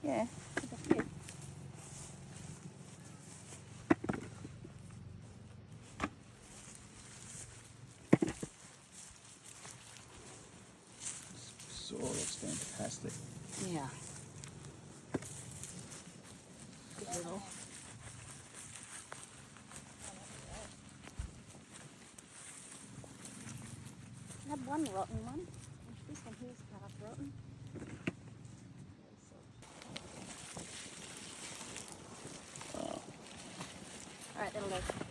Yeah. There's a few. Soil looks fantastic. Yeah. Good little. I had one rotten one. This one here's half rotten. Alright, that'll go.